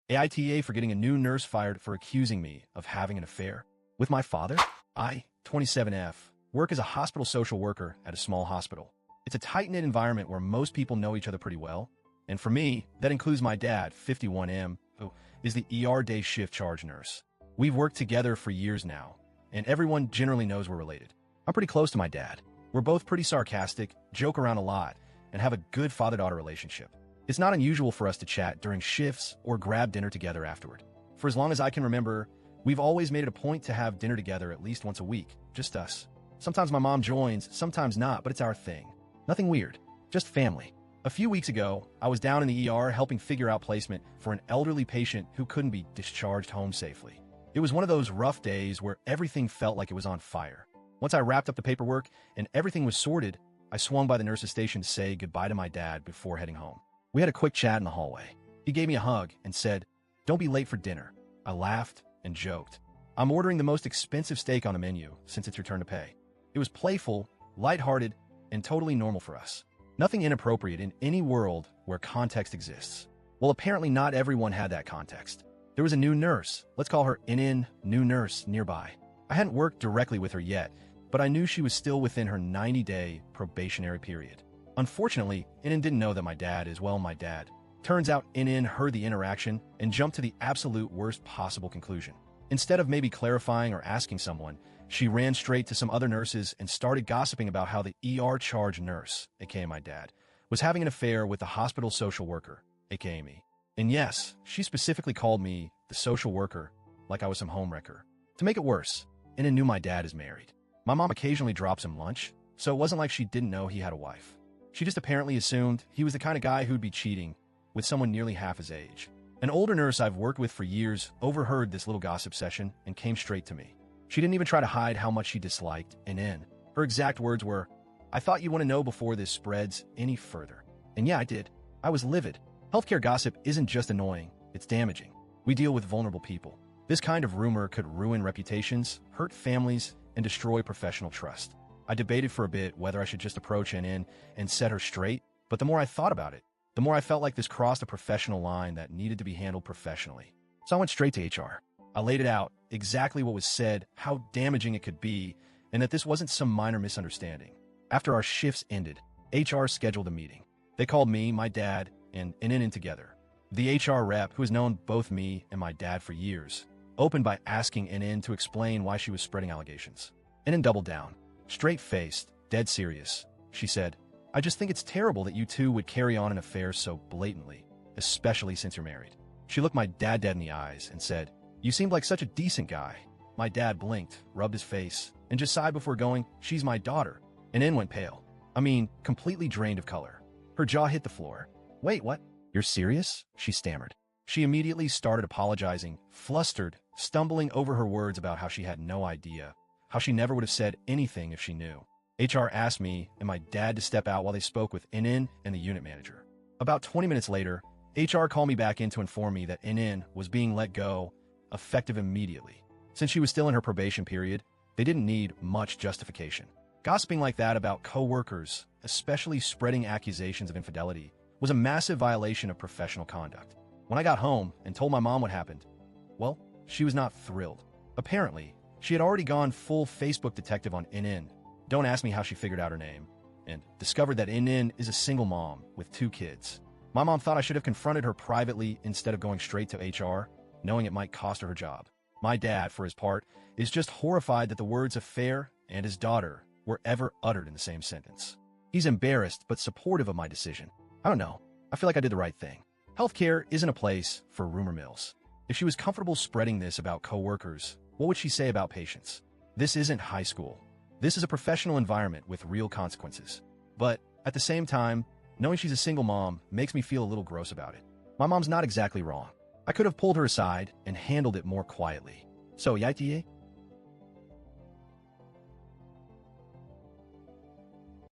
AITA for getting a new nurse fired for accusing me of having an affair with my father. I, 27F, work as a hospital social worker at a small hospital. It's a tight-knit environment where most people know each other pretty well. And for me, that includes my dad, 51M, who is the ER day shift charge nurse. We've worked together for years now, and everyone generally knows we're related. I'm pretty close to my dad. We're both pretty sarcastic, joke around a lot, and have a good father-daughter relationship. It's not unusual for us to chat during shifts or grab dinner together afterward. For as long as I can remember, we've always made it a point to have dinner together at least once a week, just us. Sometimes my mom joins, sometimes not, but it's our thing. Nothing weird, just family. A few weeks ago, I was down in the ER helping figure out placement for an elderly patient who couldn't be discharged home safely. It was one of those rough days where everything felt like it was on fire. Once I wrapped up the paperwork and everything was sorted, I swung by the nurse's station to say goodbye to my dad before heading home. We had a quick chat in the hallway. He gave me a hug and said, "Don't be late for dinner." I laughed and joked. I'm ordering the most expensive steak on the menu since it's your turn to pay. It was playful, lighthearted, and totally normal for us. Nothing inappropriate in any world where context exists. Well, apparently not everyone had that context. There was a new nurse, let's call her NN, new nurse, nearby. I hadn't worked directly with her yet, but I knew she was still within her 90-day probationary period. Unfortunately, NN didn't know that my dad is, well, my dad. Turns out NN heard the interaction and jumped to the absolute worst possible conclusion. Instead of maybe clarifying or asking someone, she ran straight to some other nurses and started gossiping about how the ER charge nurse, aka my dad, was having an affair with the hospital social worker, aka me. And yes, she specifically called me the social worker, like I was some homewrecker. To make it worse, NN knew my dad is married. My mom occasionally drops him lunch, so it wasn't like she didn't know he had a wife. She just apparently assumed he was the kind of guy who'd be cheating with someone nearly half his age. An older nurse I've worked with for years overheard this little gossip session and came straight to me. She didn't even try to hide how much she disliked NN. Her exact words were, "I thought you want to know before this spreads any further." And yeah, I did. I was livid. Healthcare gossip isn't just annoying, it's damaging. We deal with vulnerable people. This kind of rumor could ruin reputations, hurt families, and destroy professional trust. I debated for a bit whether I should just approach NN and set her straight, but the more I thought about it, the more I felt like this crossed a professional line that needed to be handled professionally. So I went straight to HR. I laid it out, exactly what was said, how damaging it could be, and that this wasn't some minor misunderstanding. After our shifts ended, HR scheduled a meeting. They called me, my dad, and NN in together. The HR rep, who has known both me and my dad for years, opened by asking NN to explain why she was spreading allegations. NN doubled down. Straight-faced, dead serious. She said, "I just think it's terrible that you two would carry on an affair so blatantly, especially since you're married." She looked my dad dead in the eyes and said, "You seemed like such a decent guy." My dad blinked, rubbed his face, and just sighed before going, "She's my daughter." And NN went pale. I mean, completely drained of color. Her jaw hit the floor. "Wait, what? You're serious?" she stammered. She immediately started apologizing, flustered, stumbling over her words about how she had no idea, how she never would have said anything if she knew. HR asked me and my dad to step out while they spoke with NN and the unit manager. About 20 minutes later, HR called me back in to inform me that NN was being let go, effective immediately. Since she was still in her probation period, they didn't need much justification. Gossiping like that about co-workers, especially spreading accusations of infidelity, was a massive violation of professional conduct. When I got home and told my mom what happened, well, she was not thrilled. Apparently, she had already gone full Facebook detective on NN. Don't ask me how she figured out her name, and discovered that NN is a single mom with 2 kids. My mom thought I should have confronted her privately instead of going straight to HR, knowing it might cost her her job. My dad, for his part, is just horrified that the words affair and his daughter were ever uttered in the same sentence. He's embarrassed but supportive of my decision. I don't know. I feel like I did the right thing. Healthcare isn't a place for rumor mills. If she was comfortable spreading this about coworkers, what would she say about patients? This isn't high school. This is a professional environment with real consequences. But at the same time, knowing she's a single mom makes me feel a little gross about it. My mom's not exactly wrong. I could have pulled her aside and handled it more quietly. So, AITA,